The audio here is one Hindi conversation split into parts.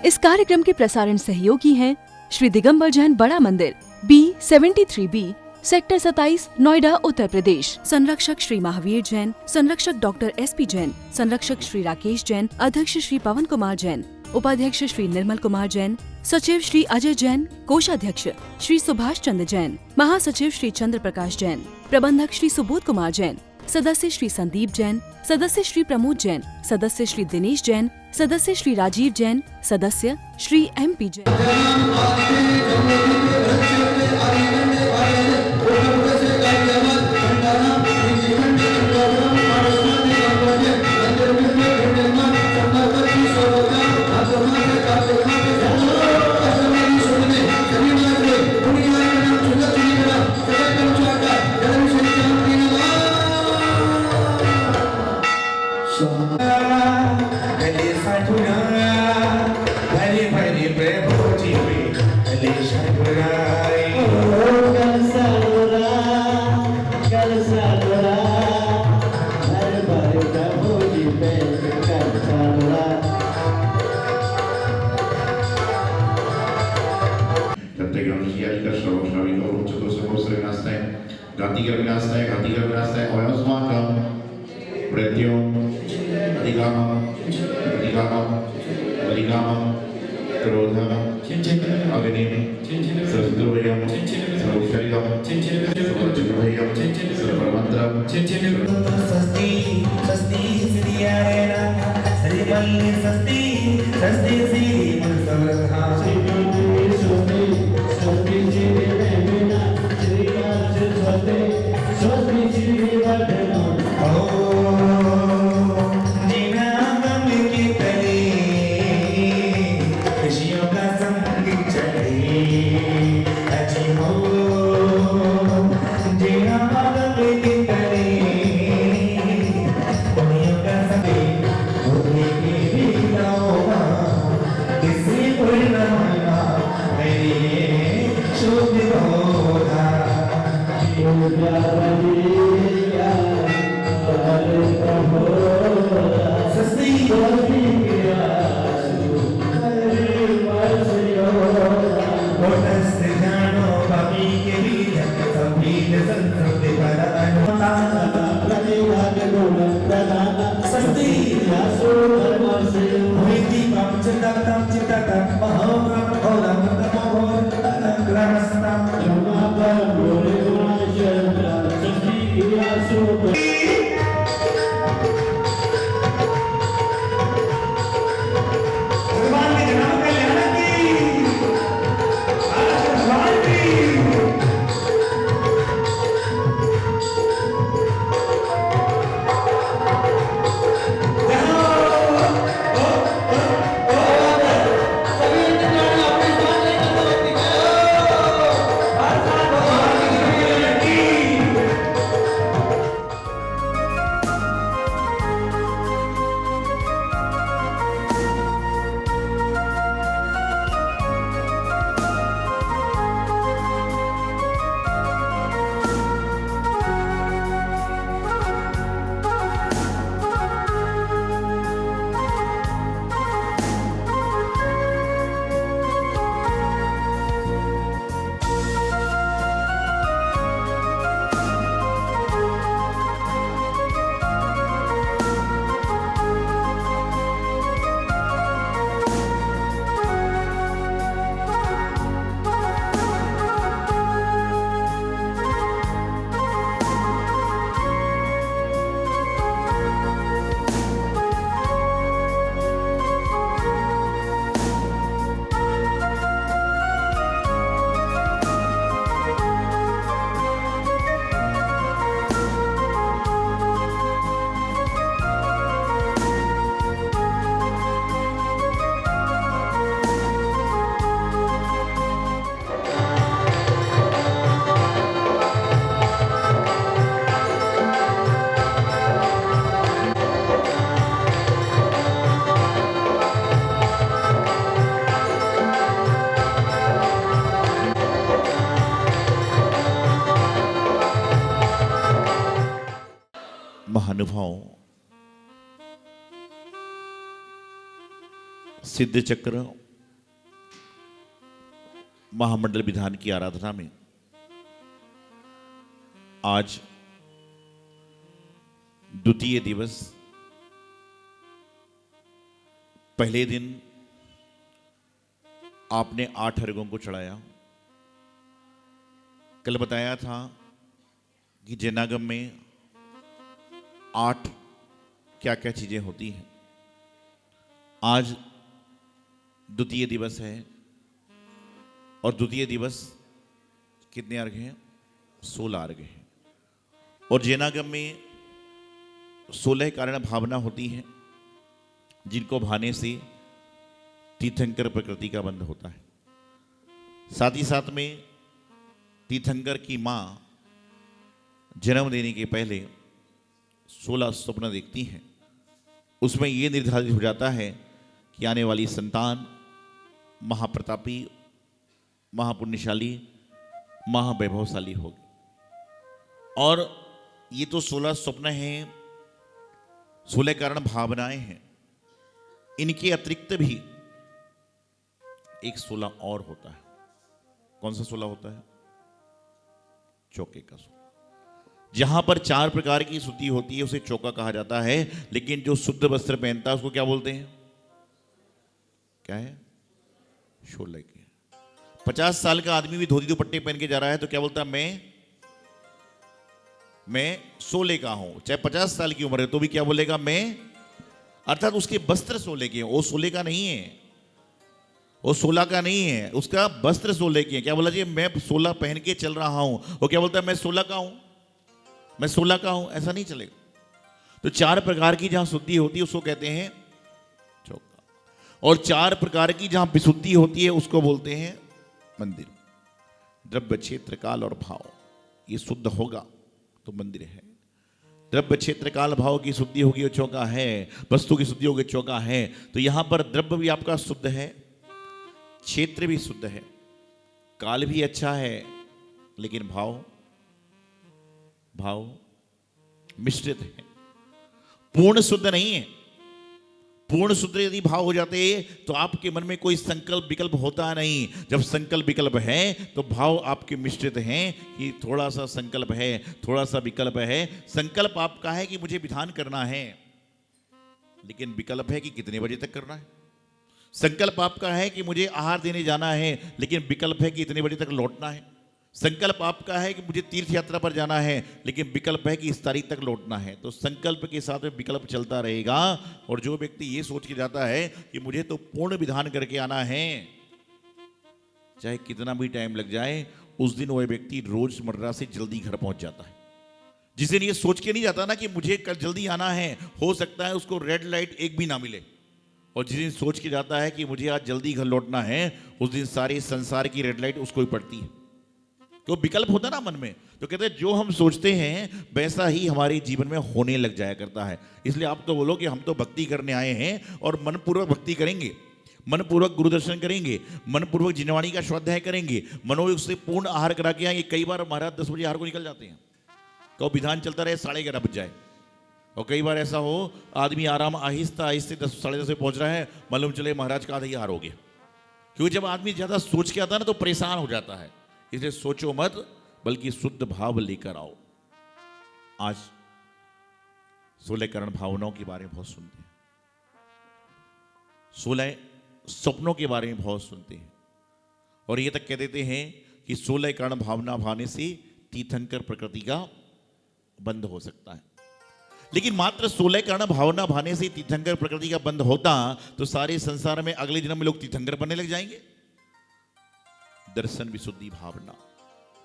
इस कार्यक्रम के प्रसारण सहयोगी हैं श्री दिगंबर जैन बड़ा मंदिर, B73B, सेक्टर 27, नोएडा, उत्तर प्रदेश। संरक्षक श्री महावीर जैन, संरक्षक डॉक्टर SP जैन, संरक्षक श्री राकेश जैन, अध्यक्ष श्री पवन कुमार जैन, उपाध्यक्ष श्री निर्मल कुमार जैन, सचिव श्री अजय जैन, कोषाध्यक्ष श्री सुभाष चंद्र जैन, महासचिव श्री चंद्र प्रकाश जैन, प्रबंधक श्री सुबोध कुमार जैन, सदस्य श्री संदीप जैन, सदस्य श्री प्रमोद जैन, सदस्य श्री दिनेश जैन, सदस्य श्री राजीव जैन, सदस्य श्री MP जैन। घाती का विनाशाय अयस्माकं प्रत्ययं अधिकामं क्रोधं अग्निं सर्वद्रव्यं सर्वशरीरं सर्वचित्तभयं सर्वमन्त्रं स्वस्ति स्वस्ति श्रीयारेण श्रीमल्लि स्वस्ति स्वस्ति श्रीमत्सवरथा स्वस्ति स्वस्ति श्रीदेवेना श्रीनाथ स्वस्ति स्वस्ति श्रीवर्धनो महानुभाव सिद्ध चक्र महामंडल विधान की आराधना में आज द्वितीय दिवस, पहले दिन आपने 8 अर्घों को चढ़ाया। कल बताया था कि जैनागम में 8 क्या क्या चीजें होती हैं। आज द्वितीय दिवस है और द्वितीय दिवस कितने अर्घ हैं? 16 अर्घ हैं। और जैनागम में 16 कारण भावना होती है जिनको भाने से तीर्थंकर प्रकृति का बंध होता है। साथ ही साथ में तीर्थंकर की मां जन्म देने के पहले 16 स्वप्न देखती हैं। उसमें यह निर्धारित हो जाता है कि आने वाली संतान महाप्रतापी, महापुण्यशाली, महावैभवशाली होगी। और ये तो 16 स्वप्न हैं, 16 कारण भावनाएं हैं। इनके अतिरिक्त भी एक 16 और होता है। कौन सा 16 होता है? चौके का 16। जहां पर 4 प्रकार की शुद्धि होती है उसे चौका कहा जाता है। लेकिन जो शुद्ध वस्त्र पहनता है उसको क्या बोलते हैं? क्या है? शोले के। 50 साल का आदमी भी धोती दुपट्टे पहन के जा रहा है तो क्या बोलता है? मैं 16 का हूं। चाहे 50 साल की उम्र है तो भी क्या बोलेगा? मैं। अर्थात उसके वस्त्र 16 के हैं, वो 16 का नहीं है, वो 16 का नहीं है, उसका वस्त्र 16 के हैं। क्या बोला जी? मैं 16 पहन के चल रहा हूं। वो क्या बोलता है? मैं 16 का हूं, मैं 16 का हूं। ऐसा नहीं चलेगा। तो 4 प्रकार की जहां शुद्धि होती है उसको कहते हैं चौका, और 4 प्रकार की जहां विशुद्धि होती है उसको बोलते हैं मंदिर। द्रव्य, क्षेत्र, काल और भाव, ये शुद्ध होगा तो मंदिर है। द्रव्य, क्षेत्र, काल, भाव की शुद्धि होगी वो चौका है। वस्तु की शुद्धि होगी चौका है। तो यहां पर द्रव्य भी आपका शुद्ध है, क्षेत्र भी शुद्ध है, काल भी अच्छा है, लेकिन भाव मिश्रित है, पूर्ण शुद्ध नहीं है। पूर्ण शुद्ध यदि भाव हो जाते तो आपके मन में कोई संकल्प विकल्प होता नहीं। जब संकल्प विकल्प है तो भाव आपके मिश्रित हैं कि थोड़ा सा संकल्प है, थोड़ा सा विकल्प है। संकल्प आपका है कि मुझे विधान करना है, लेकिन विकल्प है कि कितने बजे तक करना है। संकल्प आपका है कि मुझे आहार देने जाना है, लेकिन विकल्प है कि इतने बजे तक लौटना है। संकल्प आपका है कि मुझे तीर्थ यात्रा पर जाना है, लेकिन विकल्प है कि इस तारीख तक लौटना है। तो संकल्प के साथ में विकल्प चलता रहेगा। और जो व्यक्ति ये सोच के जाता है कि मुझे तो पूर्ण विधान करके आना है, चाहे कितना भी टाइम लग जाए, उस दिन वह व्यक्ति रोजमर्रा से जल्दी घर पहुंच जाता है। जिस दिन ये सोच के नहीं जाता ना कि मुझे कल जल्दी आना है, हो सकता है उसको रेड लाइट एक भी ना मिले। और जिस दिन सोच के जाता है कि मुझे आज जल्दी घर लौटना है, उस दिन सारे संसार की रेड लाइट उसको ही पड़ती है। तो विकल्प होता ना मन में, तो कहते हैं जो हम सोचते हैं वैसा ही हमारे जीवन में होने लग जाया करता है। इसलिए आप तो बोलो कि हम तो भक्ति करने आए हैं और मनपूर्वक भक्ति करेंगे, मनपूर्वक गुरु दर्शन करेंगे, मनपूर्वक जिनवाणी का स्वाध्याय करेंगे, मनोयोग से पूर्ण आहार करा के आएंगे। कई बार महाराज 10 बजे आहार को निकल जाते हैं, तो विधान चलता रहे 11:30 बज जाए। और कई बार ऐसा हो आदमी आराम आहिस्ता आहिस्ते 10 साढ़े 10 पे पहुंच रहा है, मालूम चले महाराज का आधा ही आहार हो गया। क्योंकि जब आदमी ज्यादा सोच के आता है ना तो परेशान हो जाता है। इसलिए सोचो मत, बल्कि शुद्ध भाव लेकर आओ। आज 16 कारण भावनाओं के बारे में बहुत सुनते हैं, 16 सपनों के बारे में बहुत सुनते हैं, और ये तक कह देते हैं कि 16 कारण भावना भाने से तीर्थंकर प्रकृति का बंध हो सकता है। लेकिन मात्र 16 कारण भावना भाने से तीर्थंकर प्रकृति का बंध होता तो सारे संसार में अगले जन्म में लोग तीर्थंकर बनने लग जाएंगे। दर्शन विशुद्धि भावना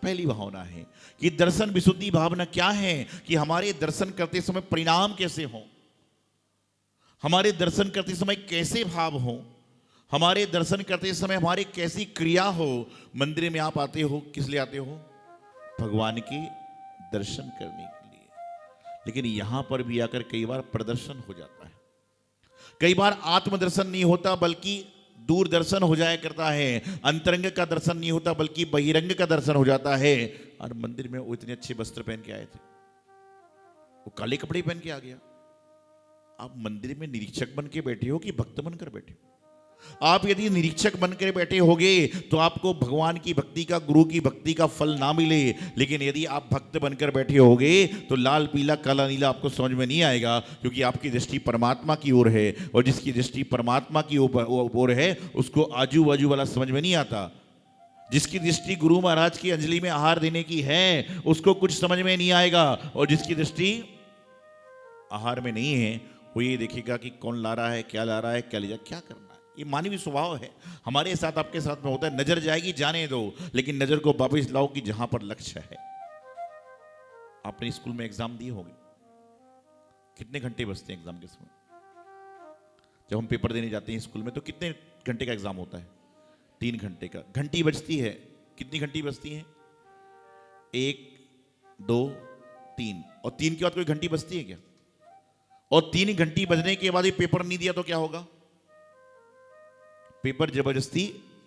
पहली भावना है कि दर्शन विशुद्धि भावना क्या है कि हमारे दर्शन करते समय परिणाम कैसे हो, हमारे दर्शन करते समय कैसे भाव हो, हमारे दर्शन करते समय हमारी कैसी क्रिया हो। मंदिर में आप आते हो किस लिए आते हो? भगवान के दर्शन करने के लिए। लेकिन यहां पर भी आकर कई बार प्रदर्शन हो जाता है, कई बार आत्मदर्शन नहीं होता बल्कि दूरदर्शन हो जाया करता है। अंतरंग का दर्शन नहीं होता बल्कि बहिरंग का दर्शन हो जाता है। और मंदिर में वो इतने अच्छे वस्त्र पहन के आए थे, वो काले कपड़े पहन के आ गया। आप मंदिर में निरीक्षक बन के बैठे हो कि भक्त बनकर बैठे हो? आप यदि निरीक्षक बनकर बैठे होगे तो आपको भगवान की भक्ति का, गुरु की भक्ति का फल ना मिले, लेकिन यदि आप भक्त बनकर बैठे होगे तो लाल पीला काला नीला आपको समझ में नहीं आएगा, क्योंकि आपकी दृष्टि परमात्मा की ओर है, और जिसकी दृष्टि परमात्मा की ओर है उसको आजू बाजू वाला समझ में नहीं आता। जिसकी दृष्टि गुरु महाराज की अंजलि में आहार देने की है उसको कुछ समझ में नहीं आएगा, और जिसकी दृष्टि आहार में नहीं है वो ये देखेगा कि कौन ला रहा है, क्या ला रहा है, क्या ले जा, क्या करना है। ये मानवीय स्वभाव है, हमारे साथ आपके साथ में होता है। नजर जाएगी जाने दो, लेकिन नजर को वापस लाओ कि जहां पर लक्ष्य है। आपने स्कूल में एग्जाम दिए होंगे, कितने घंटे बचते हैं एग्जाम के समय? जब हम पेपर देने जाते हैं स्कूल में तो कितने घंटे का एग्जाम होता है? 3 घंटे का। घंटी बजती है, कितनी घंटी बजती है? 1 2 3, और 3 के बाद कोई घंटी बजती है क्या? और 3 घंटी बजने के बाद ये पेपर नहीं दिया तो क्या होगा? पेपर जबरदस्ती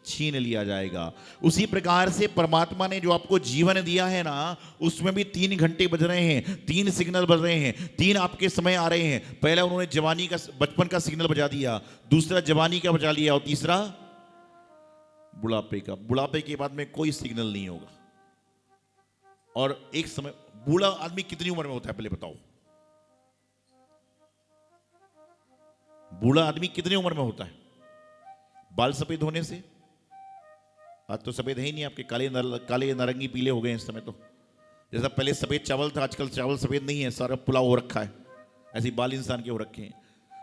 छीन लिया जाएगा। उसी प्रकार से परमात्मा ने जो आपको जीवन दिया है ना, उसमें भी 3 घंटे बज रहे हैं, 3 सिग्नल बज रहे हैं, 3 आपके समय आ रहे हैं। पहला उन्होंने जवानी का, बचपन का सिग्नल बजा दिया, दूसरा जवानी का बजा लिया, और तीसरा बुढ़ापे का। बुढ़ापे के बाद में कोई सिग्नल नहीं होगा। और एक समय, बूढ़ा आदमी कितनी उम्र में होता है पहले बताओ? बूढ़ा आदमी कितनी उम्र में होता है? बाल सफेद होने से? आज तो सफेद है ही नहीं, आपके काले नारंगी पीले हो गए इस समय। तो जैसा पहले सफेद चावल था, आजकल चावल सफेद नहीं है, सारा पुलाव हो रखा है। ऐसे बाल इंसान के हो रखे हैं।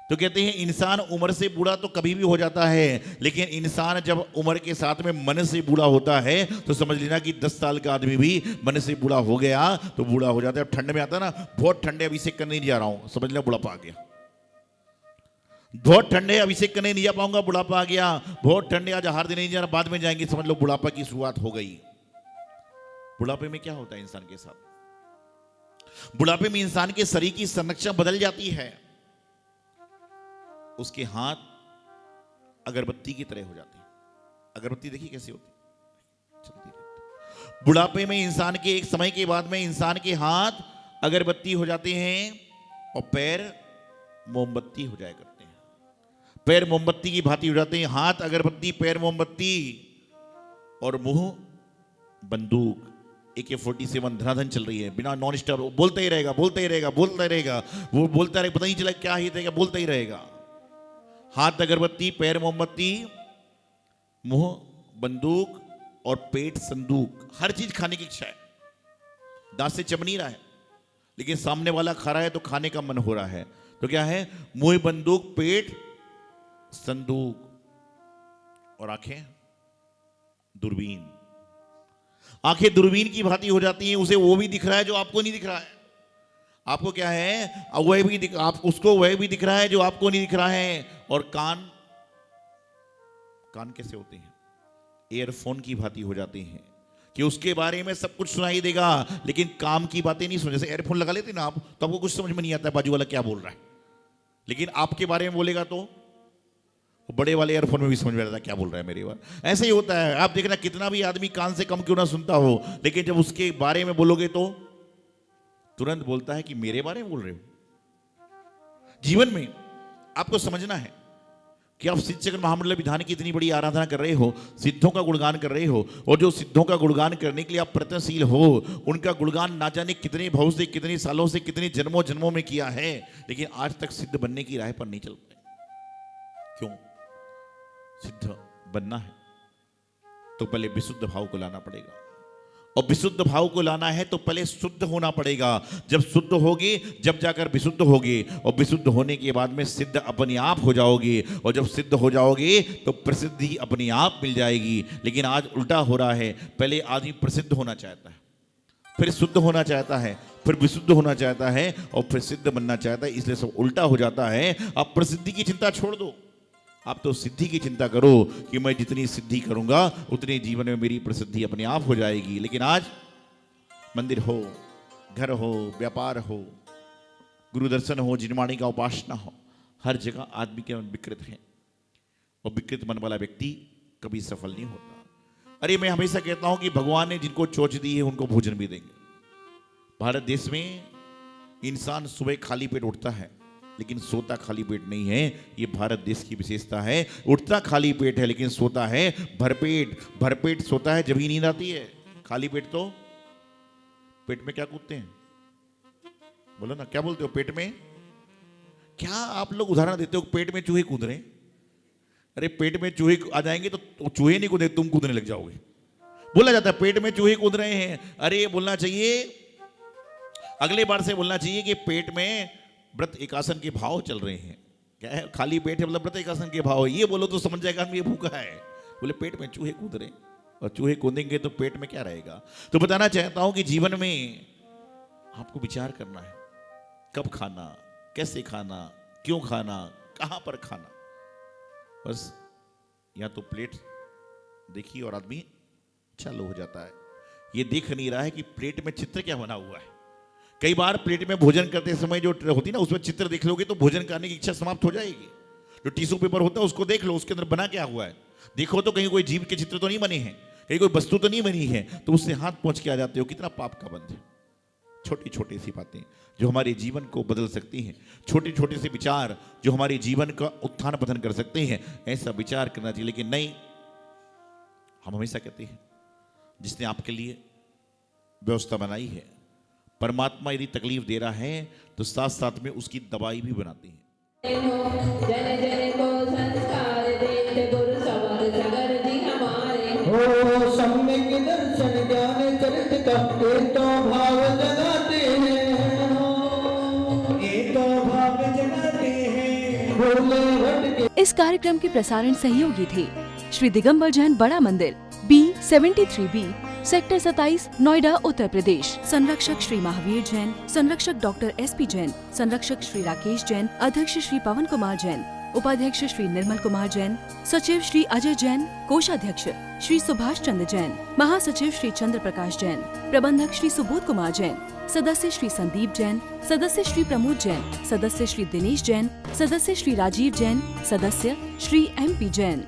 तो कहते हैं इंसान उम्र से बूढ़ा तो कभी भी हो जाता है, लेकिन इंसान जब उम्र के साथ में मन से बूढ़ा होता है तो समझ लेना कि 10 साल का आदमी भी मन से बूढ़ा हो गया तो बूढ़ा हो जाता है। अब ठंड में आता है ना, बहुत ठंडे, अभिषेक करने नहीं जा रहा हूं, समझ लेना बुढ़ापा आ गया। बहुत ठंडे, अभिषेक करने नहीं जा पाऊंगा, बुढ़ापा आ गया। बहुत ठंडे, आज आहार देने नहीं जा रहा, बाद में जाएंगे, समझ लो बुढ़ापा की शुरुआत हो गई। बुढ़ापे में क्या होता है इंसान के साथ? बुढ़ापे में इंसान के शरीर की संरचना बदल जाती है। उसके हाथ अगरबत्ती की तरह हो जाते हैं। अगरबत्ती देखिए कैसे होती है, चलती रहती। बुढ़ापे में इंसान के एक समय के बाद में इंसान के हाथ अगरबत्ती हो जाते हैं और पैर मोमबत्ती हो जाया करते हैं। पैर मोमबत्ती की भांति हो जाते हैं, हाथ अगरबत्ती, पैर मोमबत्ती, और मुंह बंदूक। AK-47 धनाधन चल रही है, बिना नॉन स्टॉप बोलता ही रहेगा, बोलता ही रहेगा, बोलता ही रहेगा। वो बोलता रहेगा, पता नहीं चला क्या ही रहेगा, बोलता ही रहेगा। हाथ अगरबत्ती, पैर मोमबत्ती, मुंह बंदूक और पेट संदूक। हर चीज खाने की इच्छा है, दांत से चब नहीं रहा है, लेकिन सामने वाला खा रहा है तो खाने का मन हो रहा है। तो क्या है? मुंह बंदूक, पेट संदूक, और आंखें दूरबीन। आंखें दूरबीन की भांति हो जाती हैं, उसे वो भी दिख रहा है जो आपको नहीं दिख रहा है। आपको क्या है? वह भी आप उसको वह भी दिख रहा है जो आपको नहीं दिख रहा है। और कान, कान कैसे होते हैं? एयरफोन की भांति हो जाते हैं कि उसके बारे में सब कुछ सुनाई देगा, लेकिन काम की बातें नहीं सुन। जैसे एयरफोन लगा लेते ना आप, तो आपको कुछ समझ में नहीं आता है बाजू वाला क्या बोल रहा है, लेकिन आपके बारे में बोलेगा तो बड़े वाले एयरफोन में भी समझ में आता है क्या बोल रहा है मेरे बारे। ऐसे ही होता है। आप देखना, कितना भी आदमी कान से कम क्यों ना सुनता हो, लेकिन जब उसके बारे में बोलोगे तो तुरंत बोलता है कि मेरे बारे में बोल रहे हो। जीवन में आपको समझना है कि आप सिद्ध चक्र महामंडल विधान की इतनी बड़ी आराधना कर रहे हो, सिद्धों का गुणगान कर रहे हो, और जो सिद्धों का गुणगान करने के लिए आप प्रयत्नशील हो, उनका गुणगान ना जाने कितने भाव से, कितने सालों से, कितने जन्मों जन्मों में किया है, लेकिन आज तक सिद्ध बनने की राह पर नहीं चल पाए। क्यों? सिद्ध बनना है तो पहले विशुद्ध भाव को लाना पड़ेगा, और विशुद्ध भाव को लाना है तो पहले शुद्ध होना पड़ेगा। जब शुद्ध होगे जब जाकर विशुद्ध होगे, और विशुद्ध होने के बाद में सिद्ध अपने आप हो जाओगे, और जब सिद्ध हो जाओगे तो प्रसिद्धि अपने आप मिल जाएगी। लेकिन आज उल्टा हो रहा है, पहले आदमी प्रसिद्ध होना चाहता है, फिर शुद्ध होना चाहता है, फिर विशुद्ध होना चाहता है, और फिर सिद्ध बनना चाहता है। इसलिए सब उल्टा हो जाता है। आप प्रसिद्धि की चिंता छोड़ दो, आप तो सिद्धि की चिंता करो कि मैं जितनी सिद्धि करूंगा उतनी जीवन में मेरी प्रसिद्धि अपने आप हो जाएगी। लेकिन आज मंदिर हो, घर हो, व्यापार हो, गुरु दर्शन हो, जिनवाणी का उपासना हो, हर जगह आदमी के मन विकृत है, और विकृत मन वाला व्यक्ति कभी सफल नहीं होता। अरे मैं हमेशा कहता हूं कि भगवान ने जिनको चोंच दी है उनको भोजन भी देंगे। भारत देश में इंसान सुबह खाली पेट उठता है, लेकिन सोता खाली पेट नहीं है। ये भारत देश की विशेषता है। उठता खाली पेट है लेकिन सोता है भरपेट। भरपेट सोता है जब ही नींद आती है, खाली पेट तो पेट में क्या कूदते हैं? बोलो ना, क्या बोलते हो? पेट में क्या आप लोग उदाहरण देते हो? पेट में चूहे कूद रहे हैं। अरे पेट में चूहे आ जाएंगे तो चूहे नहीं कूदे, तुम कूदने लग जाओगे। बोला जाता है पेट में चूहे कूद रहे हैं। अरे ये बोलना चाहिए, अगले बार से बोलना चाहिए कि पेट में व्रत एकासन के भाव चल रहे हैं। क्या है? खाली पेट है मतलब व्रत एकासन के भाव है। ये बोलो तो समझ जाएगा आदमी ये भूखा है। बोले पेट में चूहे कूद रहे हैं, और चूहे कूदेंगे तो पेट में क्या रहेगा? तो बताना चाहता हूं कि जीवन में आपको विचार करना है, कब खाना, कैसे खाना, क्यों खाना, कहां पर खाना। बस या तो प्लेट देखी और आदमी चालू हो जाता है। ये देख नहीं रहा है कि प्लेट में चित्र क्या बना हुआ है। कई बार प्लेट में भोजन करते समय जो होती ना, उसमें चित्र देख लोगे तो भोजन करने की इच्छा समाप्त हो जाएगी। जो टिश्यू पेपर होता है उसको देख लो, उसके अंदर बना क्या हुआ है। देखो तो कहीं कोई जीव के चित्र तो नहीं बने हैं, कहीं कोई वस्तु तो नहीं बनी है, तो उससे हाथ पहुंच के आ जाते हो। कितना पाप का बंध है। छोटी छोटी सी बातें जो हमारे जीवन को बदल सकती हैं, छोटे छोटे से विचार जो हमारे जीवन का उत्थान पतन कर सकते हैं, ऐसा विचार करना चाहिए। लेकिन नहीं, हम हमेशा कहते हैं जिसने आपके लिए व्यवस्था बनाई है, परमात्मा यदि तकलीफ दे रहा है तो साथ साथ में उसकी दवाई भी बनाती है। जन जन को संस्कार देते गुरु सवर सगर जी हमारे। हो सम्यक दर्शन ज्ञान चरित का ये तो भाव जगाते हैं। हो ये तो भाव जगाते हैं। भोले भट्ट के इस कार्यक्रम के प्रसारण सहयोगी थे श्री दिगंबर जैन बड़ा मंदिर, B73B, सेक्टर 27, नोएडा, उत्तर प्रदेश। संरक्षक श्री महावीर जैन, संरक्षक डॉक्टर SP जैन, संरक्षक श्री राकेश जैन, अध्यक्ष श्री पवन कुमार जैन, उपाध्यक्ष श्री निर्मल कुमार जैन, सचिव श्री अजय जैन, कोषाध्यक्ष श्री सुभाष चंद्र जैन, महासचिव श्री चंद्र प्रकाश जैन, प्रबंधक श्री सुबोध कुमार जैन, सदस्य श्री संदीप जैन, सदस्य श्री प्रमोद जैन, सदस्य श्री दिनेश जैन, सदस्य श्री राजीव जैन, सदस्य श्री MP जैन।